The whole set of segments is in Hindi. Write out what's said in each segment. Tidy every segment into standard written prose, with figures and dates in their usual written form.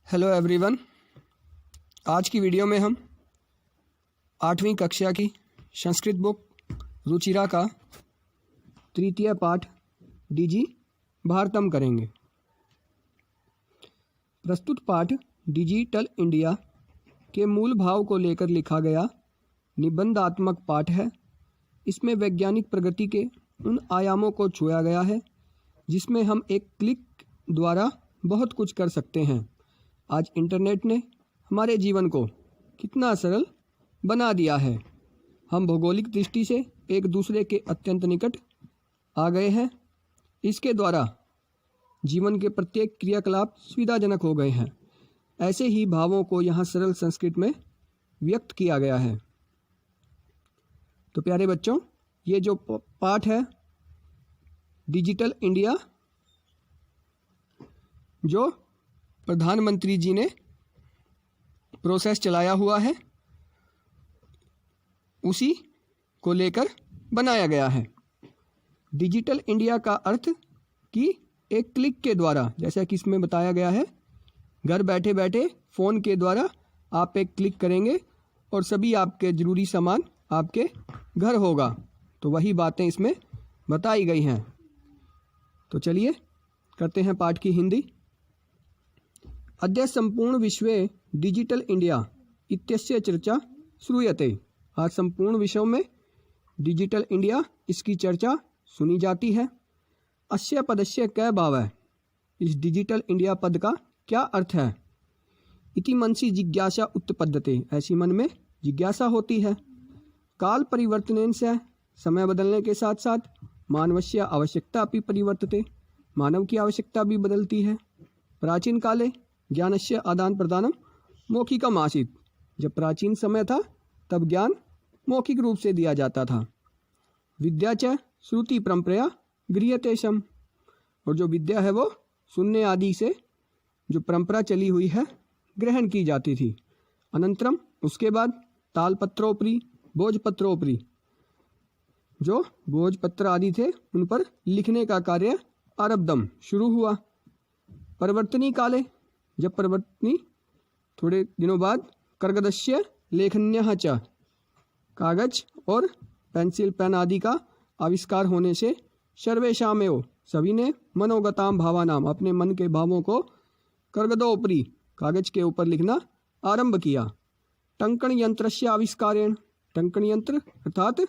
Hello everyone. आज की वीडियो में हम 8वीं कक्षा की संस्कृत बुक रुचिरा का तृतीय पाठ डिजी भारतम करेंगे। प्रस्तुत पाठ डिजिटल इंडिया के मूल भाव को लेकर लिखा गया निबंधात्मक पाठ है। इसमें वैज्ञानिक प्रगति के उन आयामों को छुआ गया है जिसमें हम एक क्लिक द्वारा बहुत कुछ कर सकते हैं। आज इंटरनेट ने हमारे जीवन को कितना सरल बना दिया है। हम भौगोलिक दृष्टि से एक दूसरे के अत्यंत निकट आ गए हैं। इसके द्वारा जीवन के प्रत्येक क्रियाकलाप सुविधाजनक हो गए हैं। ऐसे ही भावों को यहाँ सरल संस्कृत में व्यक्त किया गया है। तो प्यारे बच्चों, ये जो पाठ है डिजिटल इंडिया जो प्रधानमंत्री जी ने प्रोसेस चलाया हुआ है, उसी को लेकर बनाया गया है। डिजिटल इंडिया का अर्थ कि एक क्लिक के द्वारा, जैसा कि इसमें बताया गया है, घर बैठे बैठे फ़ोन के द्वारा आप एक क्लिक करेंगे और सभी आपके ज़रूरी सामान आपके घर होगा। तो वही बातें इसमें बताई गई हैं। तो चलिए करते हैं पाठ की हिंदी। अद्य संपूर्ण विश्वे डिजिटल इंडिया इत्यस्य चर्चा श्रूयते। आज संपूर्ण विश्व में डिजिटल इंडिया, इसकी चर्चा सुनी जाती है। अस्य पदस्य कै भाव है, इस डिजिटल इंडिया पद का क्या अर्थ है। इति मनसि जिज्ञासा उत्पद्यते, ऐसी मन में जिज्ञासा होती है। काल परिवर्तनेन से, समय बदलने के साथ साथ मानवस्य आवश्यकता भी परिवर्तते, मानव की आवश्यकता भी बदलती है। प्राचीन काले ज्ञानस्य आदान प्रदानम मौखिकम आसीत्, जब प्राचीन समय था तब ज्ञान मौखिक रूप से दिया जाता था। विद्या च श्रुति परंपरा गृह्यते शम, और जो विद्या है वो सुनने आदि से जो परंपरा चली हुई है ग्रहण की जाती थी। अनंतरम, उसके बाद तालपत्रोपरि भोजपत्रोपरि, जो भोजपत्र आदि थे उन पर लिखने का कार्य आरब्धम, शुरू हुआ। परिवर्तनी काले, जब परिवर्तनी थोड़े दिनों बाद कर्गदस्य लेखन्यः च, कागज और पेंसिल पेन आदि का आविष्कार होने से सर्वेषामेव, सभी ने मनोगताम भावानाम, अपने मन के भावों को कर्गदोपरि, कागज के ऊपर लिखना आरंभ किया। टंकण यंत्रस्य आविष्कारेण, टंकण यंत्र अर्थात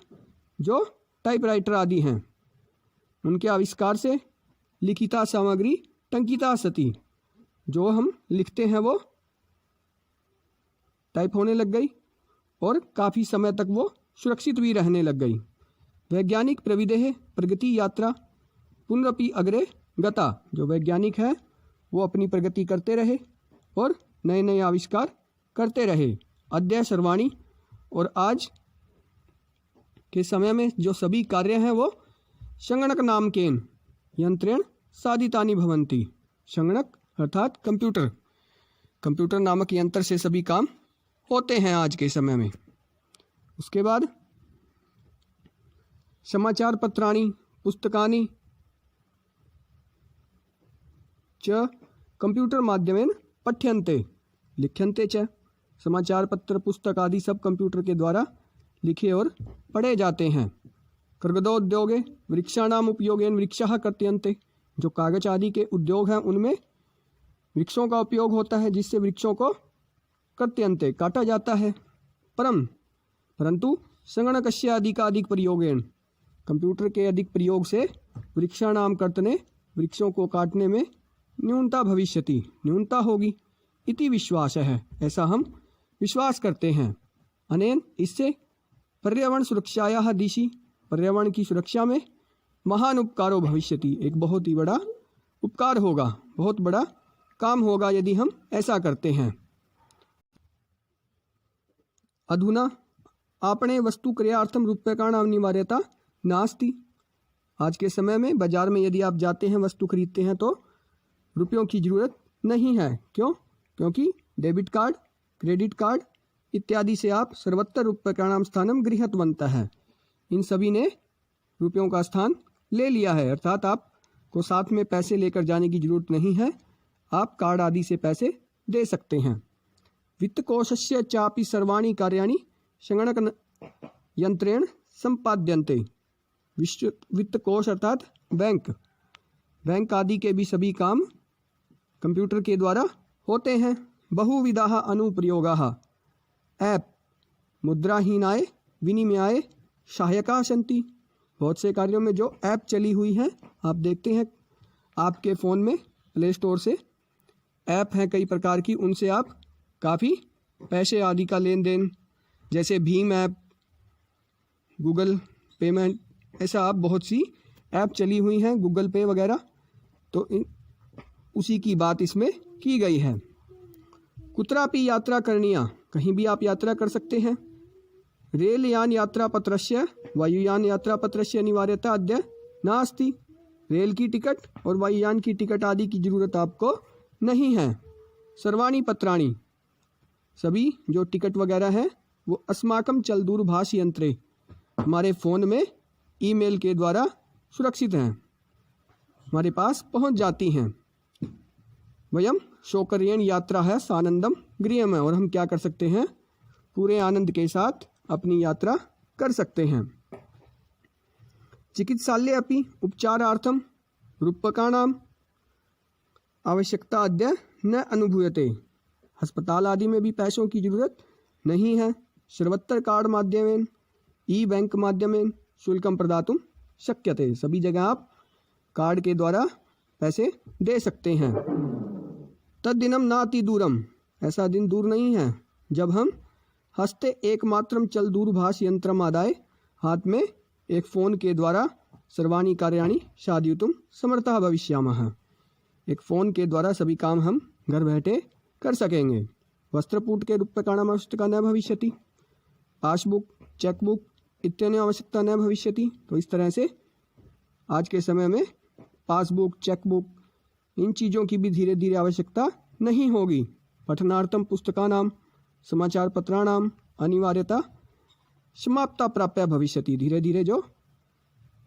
जो टाइपराइटर आदि हैं उनके आविष्कार से लिखिता सामग्री टंकिता सती, जो हम लिखते हैं वो टाइप होने लग गई और काफ़ी समय तक वो सुरक्षित भी रहने लग गई। वैज्ञानिक प्रविधेः प्रगति यात्रा पुनरपि अग्रे गता, जो वैज्ञानिक है वो अपनी प्रगति करते रहे और नए नए आविष्कार करते रहे। अद्य सर्वाणि, और आज के समय में जो सभी कार्य हैं वो संगणक नामकेन यंत्रेण साधितानि भवन्ति। संगणक अर्थात कंप्यूटर, कंप्यूटर नामक यंत्र से सभी काम होते हैं आज के समय में। उसके बाद समाचार पत्राणि पुस्तकानि च कंप्यूटर माध्यमेन पठ्यन्ते लिख्यन्ते च, समाचार पत्र पुस्तक आदि सब कंप्यूटर के द्वारा लिखे और पढ़े जाते हैं। कर्गदोद्योगे वृक्षाणाम उपयोगेन वृक्षः कर्तयन्ते, जो कागज आदि के उद्योग हैं उनमें वृक्षों का उपयोग होता है जिससे वृक्षों को कर्तयन्ते काटा जाता है। परंतु संगणकस्य अधिकाधिक प्रयोगेन, कंप्यूटर के अधिक प्रयोग से वृक्षाणाम कर्तने, वृक्षों को काटने में न्यूनता भविष्यति, न्यूनता होगी। इति विश्वास है, ऐसा हम विश्वास करते हैं। अनेन, इससे पर्यावरण सुरक्षायाः दिशि, पर्यावरण की सुरक्षा में महान उपकारो भविष्यति, एक बहुत ही बड़ा उपकार होगा, बहुत बड़ा काम होगा यदि हम ऐसा करते हैं। अधुना आपणे वस्तु क्रयार्थम रूप्यकाणां अनिवार्यता नास्ति, आज के समय में बाजार में यदि आप जाते हैं वस्तु खरीदते हैं तो रुपयों की ज़रूरत नहीं है। क्यों? क्योंकि डेबिट कार्ड, क्रेडिट कार्ड इत्यादि से आप सर्वत्र रूप्यकाणां स्थानम गृह्यतवन्तः है, इन सभी ने रुपयों का स्थान ले लिया है। अर्थात आपको साथ में पैसे लेकर जाने की जरूरत नहीं है, आप कार्ड आदि से पैसे दे सकते हैं। वित्तकोशस्य चापि सर्वाणि कार्याणि संगणक यंत्रेण संपाद्यन्ते। वित्तकोश अर्थात बैंक आदि के भी सभी काम कंप्यूटर के द्वारा होते हैं। बहुविधाः अनुप्रयोगाः ऐप मुद्राहीनाय विनिमयाय सहायका सन्ति। बहुत से कार्यों में जो ऐप चली हुई हैं, आप देखते हैं आपके फ़ोन में प्ले स्टोर से ऐप हैं कई प्रकार की, उनसे आप काफ़ी पैसे आदि का लेन देन, जैसे भीम ऐप, गूगल पेमेंट, ऐसा आप बहुत सी ऐप चली हुई हैं, गूगल पे वगैरह, तो उसी की बात इसमें की गई है। कुत्रापि यात्रा करणीया, कहीं भी आप यात्रा कर सकते हैं। रेलयान यात्रा पत्रस्य वायुयान यात्रा पत्रस्य अनिवार्यता अद्य नास्ति। रेल की टिकट और वायुयान की टिकट आदि की ज़रूरत आपको नहीं है। सर्वाणि पत्राणि, सभी जो टिकट वगैरह हैं वो अस्माकं चल दूरभाष यंत्रे, हमारे फ़ोन में ईमेल के द्वारा सुरक्षित हैं, हमारे पास पहुंच जाती हैं। वयम शोकर्येण यात्रा है सानंदम गृहम है, और हम क्या कर सकते हैं, पूरे आनंद के साथ अपनी यात्रा कर सकते हैं। चिकित्सालय अपि उपचारार्थम रूपकाणाम आवश्यकता अद्य न अनुभूयते। अस्पताल आदि में भी पैसों की जरूरत नहीं है। सर्वत्र कार्ड माध्यमेन ई बैंक माध्यमेन शुल्कम प्रदातुं शक्यते। सभी जगह आप कार्ड के द्वारा पैसे दे सकते हैं। तद्दिनम नाति दूरम, ऐसा दिन दूर नहीं है जब हम हस्ते एकमात्रम चल दूरभाष यंत्रम आदाय, हाथ में एक फ़ोन के द्वारा सर्वाणि कार्याणि साधयितुं समर्थः भविष्यामः। एक फ़ोन के द्वारा सभी काम हम घर बैठे कर सकेंगे। वस्त्रपूट के रूप्यकाणाम् आवश्यकता न भविष्यति। पासबुक, चेकबुक इत्यादि आवश्यकता न भविष्यति। तो इस तरह से आज के समय में पासबुक, चेकबुक, इन चीज़ों की भी धीरे धीरे आवश्यकता नहीं होगी। पठनार्थम पुस्तकानाम समाचार पत्राणाम अनिवार्यता समाप्ता प्राप्य भविष्यति। धीरे धीरे जो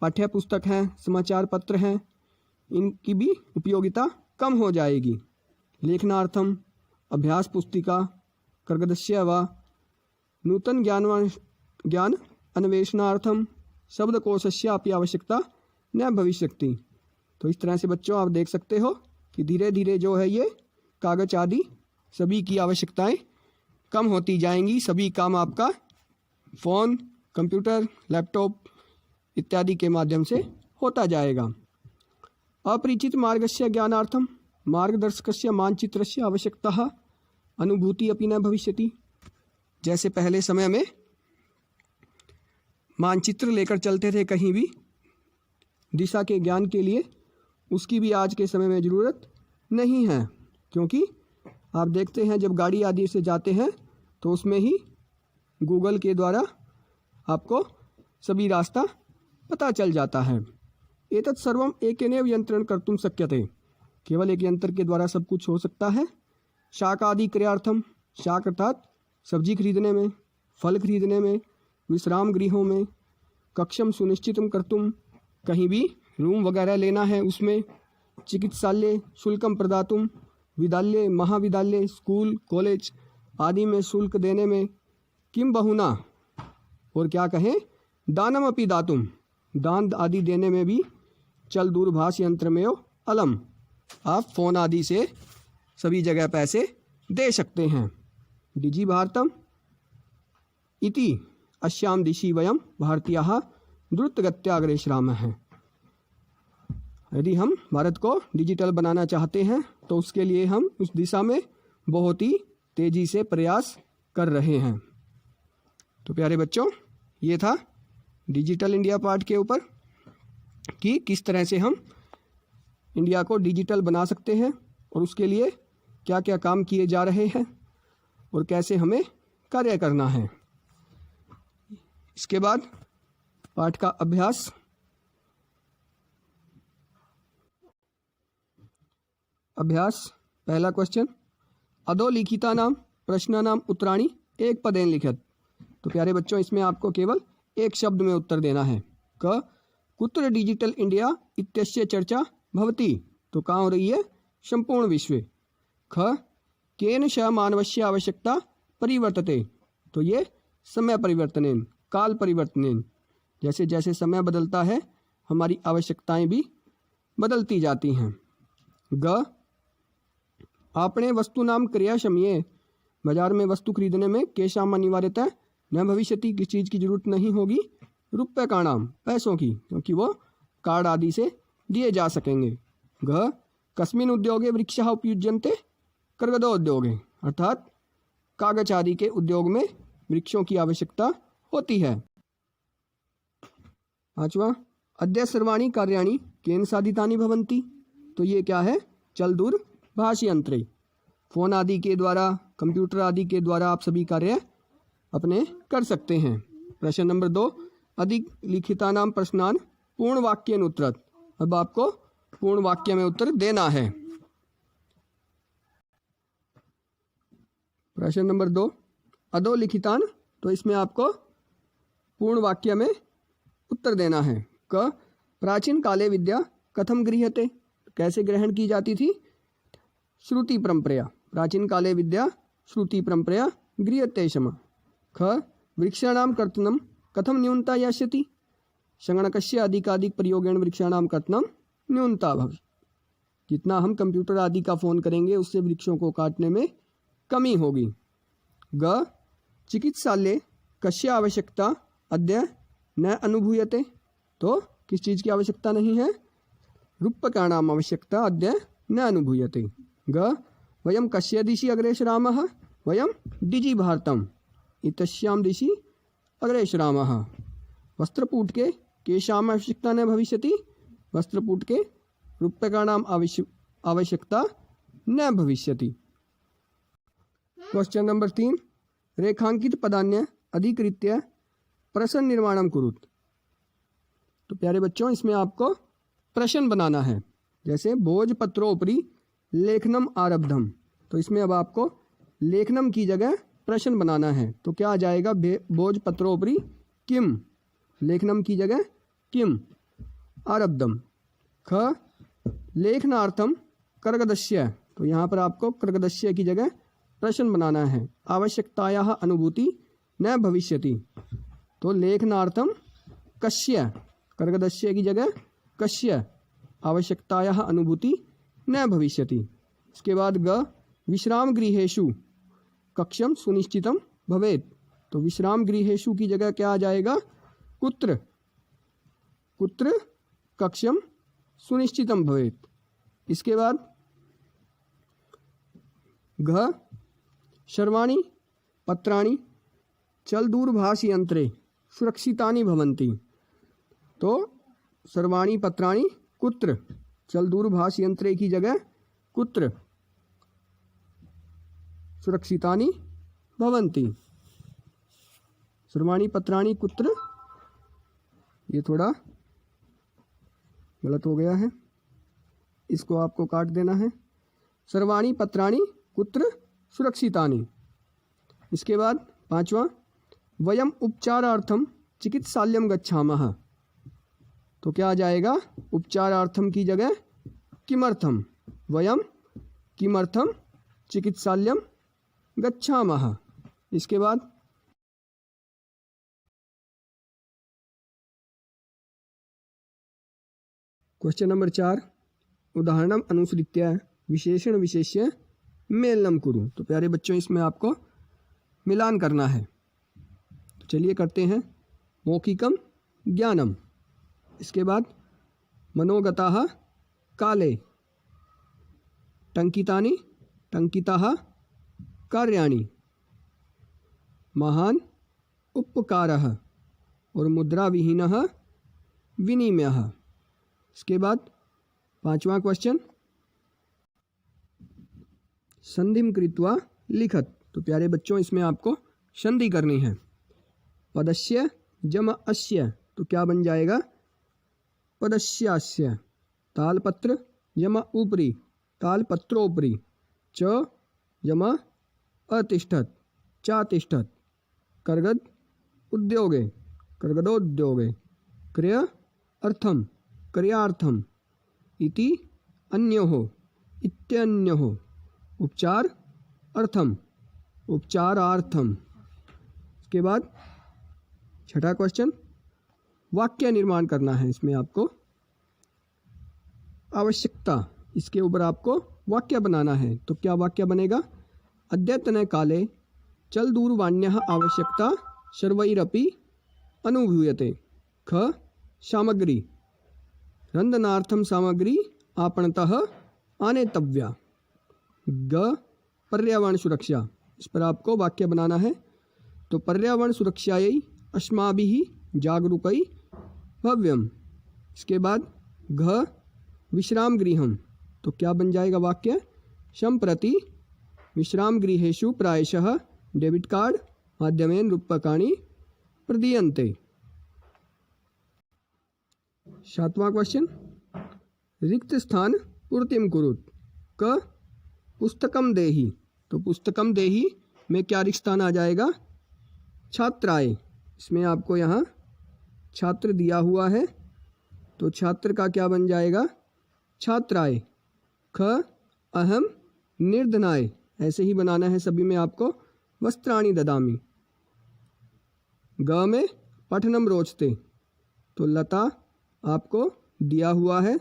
पाठ्य पुस्तक हैं, समाचार पत्र हैं, इनकी भी उपयोगिता कम हो जाएगी। लेखनार्थम अभ्यास पुस्तिका कर्गदस्य व नूतन ज्ञान अन्वेषणार्थम शब्दकोशस्य अपि आवश्यकता न भविष्यति। तो इस तरह से बच्चों आप देख सकते हो कि धीरे धीरे जो है ये कागज आदि सभी की आवश्यकताएं कम होती जाएंगी। सभी काम आपका फ़ोन, कंप्यूटर, लैपटॉप इत्यादि के माध्यम से होता जाएगा। अपरिचित मार्गस्य ज्ञानार्थम मार्गदर्शकस्य मानचित्रस्य आवश्यकता अनुभूति अपि न भविष्यति। जैसे पहले समय में मानचित्र लेकर चलते थे कहीं भी दिशा के ज्ञान के लिए, उसकी भी आज के समय में ज़रूरत नहीं है, क्योंकि आप देखते हैं जब गाड़ी आदि से जाते हैं तो उसमें ही गूगल के द्वारा आपको सभी रास्ता पता चल जाता है। एतत् सर्वम एकेनैव यंत्रेण कर्तुं शक्यते। केवल एक यंत्र के द्वारा सब कुछ हो सकता है। शाक आदि क्रयार्थम, शाक अर्थात सब्जी खरीदने में, फल खरीदने में, विश्राम गृहों में, कक्षम सुनिश्चितम कर्तुम, कहीं भी रूम वगैरह लेना है उसमें, चिकित्सालय शुल्कम प्रदातुम, विद्यालय, महाविद्यालय, स्कूल, कॉलेज आदि में शुल्क देने में, किम बहुना, और क्या कहें, दानम अपि दातुम, दान आदि देने में भी चल दूरभाष यंत्र में अलम, आप फ़ोन आदि से सभी जगह पैसे दे सकते हैं। डिजी भारतम इति अस्याम दिशि वयम भारतीयाः द्रुतगत्या अग्रेसरामः। यदि हम भारत को डिजिटल बनाना चाहते हैं तो उसके लिए हम उस दिशा में बहुत ही तेज़ी से प्रयास कर रहे हैं। तो प्यारे बच्चों, ये था डिजिटल इंडिया पार्ट के ऊपर कि किस तरह से हम इंडिया को डिजिटल बना सकते हैं और उसके लिए क्या क्या काम किए जा रहे हैं और कैसे हमें कार्य करना है। इसके बाद पाठ का अभ्यास। पहला क्वेश्चन, अधोलिखितानां प्रश्नानां उत्तराणि एक पदेन लिखत। तो प्यारे बच्चों, इसमें आपको केवल एक शब्द में उत्तर देना है। क कुत्र डिजिटल इंडिया इत्यस्य चर्चा भवति। तो कहाँ हो रही है, संपूर्ण विश्व। ख केन श मानवस्य आवश्यकता परिवर्तते। तो ये समय परिवर्तनेन, काल परिवर्तनेन, जैसे जैसे समय बदलता है हमारी आवश्यकताएं भी बदलती जाती हैं। ग आपणे वस्तूनाम क्रिया समये, बाजार में वस्तु खरीदने में केशाम अनिवार्यतः न भविष्यति, किस चीज़ की जरूरत नहीं होगी, रुपये का नाम, पैसों की, क्योंकि वो कार्ड आदि से दिए जा सकेंगे। घ कस्मिन उद्योगे वृक्षः उपयुज्यन्ते, कर्गदो उद्योगे, अर्थात कागज आदि के उद्योग में वृक्षों की आवश्यकता होती है। पांचवा, अद्य सर्वाणि कार्याणि केन साधितानि भवन्ति। तो ये क्या है, चल दूरभाष यंत्रे, फ़ोन आदि के द्वारा, कंप्यूटर आदि के द्वारा आप सभी कार्य अपने कर सकते हैं। प्रश्न नंबर 2, अधिक लिखितानाम प्रश्नान पूर्ण वाक्येन उत्तरत। अब आपको पूर्ण वाक्य में उत्तर देना है। प्रश्न नंबर 2, अधोलिखितान, तो इसमें आपको पूर्ण वाक्य में उत्तर देना है। क प्राचीन काले विद्या कथम गृह्यते, कैसे ग्रहण की जाती थी, श्रुति परंपरा, प्राचीन काले विद्या श्रुति परंपरा गृह्यते शम। ख वृक्षाणाम कर्तनम कथम न्यूनता यास्यति, संगणकस्य अधिकाधिक प्रयोगेण वृक्षाणाम कर्तनम न्यूनता भवति। जितना हम कंप्यूटर आदि का फ़ोन करेंगे उससे वृक्षों को काटने में कमी होगी। ग चिकित्सालय कस्य आवश्यकता अद्य न अनुभूयते, तो किस चीज़ की आवश्यकता नहीं है, रूप्यकाणाम आवश्यकता अद्य न अनुभूयते। ग वयम कस्य दिशि अग्रेसरामः, वयम डिजि भारतम इतस्यां दिशि अग्रेसरामः। वस्त्रपूट के केशाम आवश्यकता न भविष्यति, वस्त्रपूट के रूप्यकाणाम आवश्यकता न भविष्यति। क्वेश्चन नंबर 3, रेखांकित पदान्य अधिकृत्य प्रश्न निर्माणम कुरुत। तो प्यारे बच्चों, इसमें आपको प्रश्न बनाना है। जैसे भोजपत्रोपरि लेखनम आरब्धम, तो इसमें अब आपको लेखनम की जगह प्रश्न बनाना है। तो क्या आ जाएगा, भोजपत्रोपरि किम, लेखनम की जगह किम आरब्धम। ख लेखनार्थम कर्गदस्य, तो यहाँ पर आपको कर्गदस्य की जगह प्रश्न बनाना है। आवश्यकतायाः अनुभूति न भविष्यति, तो लेखनार्थम कस्य, कर्गदस्य की जगह कस्य आवश्यकतायाः अनुभूति न भविष्यति। इसके बाद ग विश्राम गृहेषु कक्षम सुनिश्चितम भवेत्, तो विश्राम गृहेषु की जगह क्या आ जाएगा, कुत्र, कुत्र कक्षम सुनिश्चितम भवेत्। इसके बाद घ सर्वाणि पत्राणि चल दूरभाष यंत्रे सुरक्षितानि भवन्ति, तो सर्वाणि पत्राणि कुत्र, चल दूरभाष यंत्रे की जगह कुत्र सुरक्षितानि भवन्ति। सर्वाणि पत्राणि कुत्र, ये थोड़ा गलत हो गया है, इसको आपको काट देना है। सर्वाणि पत्राणि कुत्र सुरक्षितानि। इसके बाद 5वां, वयम उपचारार्थम चिकित्सालयम गच्छामः, तो क्या आ जाएगा, उपचारार्थम की जगह किमर्थम, वयम किमर्थम चिकित्सालयम गच्छामः। इसके बाद क्वेश्चन नंबर 4, उदाहरणम अनुसृत्य विशेषण विशेष्य मेलनम कुरु। तो प्यारे बच्चों, इसमें आपको मिलान करना है। तो चलिए करते हैं। मौखिकम ज्ञानम, इसके बाद मनोगताः काले, टंकितानि टंकिताः कार्याणि, महान उपकारः और मुद्राविहीनः विनिमयः। इसके बाद 5वां क्वेश्चन, संधिम कृत्वा लिखत। तो प्यारे बच्चों, इसमें आपको संधि करनी है। पदस्य जम अस्य, तो क्या बन जाएगा, पदस्यास्य। तालपत्र यम ऊपरी, तालपत्रोपरि। च यम अतिष्ठत, चातिष्ठत। कर्गद उद्योगे, कर्गदोद्योगे। क्रिय अर्थम, क्रियार्थम। इति अन्योः, इत्यन्योः। उपचार अर्थम, उपचारार्थम। इसके बाद छठा क्वेश्चन, वाक्य निर्माण करना है। इसमें आपको आवश्यकता, इसके ऊपर आपको वाक्य बनाना है। तो क्या वाक्य बनेगा? अद्यतन काले चल दूरवाण्यः आवश्यकता सर्वैरपि अनुभूयते। ख सामग्री, रंधनार्थम सामग्री आपणतः आनेतव्या। ग पर्यावरण सुरक्षा, इस पर आपको वाक्य बनाना है। तो पर्यावरण सुरक्षायै अस्माभिः जागरूकै भव्यम। इसके बाद घ विश्राम गृहम, तो क्या बन जाएगा वाक्य? सम्प्रति विश्राम गृहेषु प्रायशः डेबिट कार्ड माध्यमेन रूप्यकाणि प्रदीयन्ते। सातवां क्वेश्चन, रिक्त स्थान पूर्तिम कुरुत। क पुस्तकम देहि, तो पुस्तकम देहि में क्या रिक्त स्थान आ जाएगा? छात्राय। इसमें आपको यहाँ छात्र दिया हुआ है, तो छात्र का क्या बन जाएगा? छात्राय। ख अहम निर्धनाय, ऐसे ही बनाना है सभी में आपको। वस्त्राणि ददामि। ग में पठनम रोचते, तो लता आपको दिया हुआ है,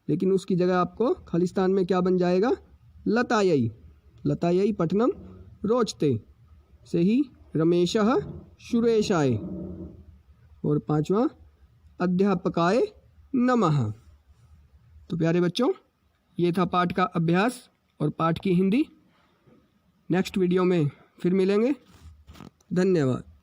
लेकिन उसकी जगह आपको खालिस्तान में क्या बन जाएगा? लतायै। लतायै पठनम रोचते से ही रमेशः सुरेशाय। और पांचवा अध्यापकाय नमः। तो प्यारे बच्चों, ये था पाठ का अभ्यास और पाठ की हिंदी। नेक्स्ट वीडियो में फिर मिलेंगे। धन्यवाद।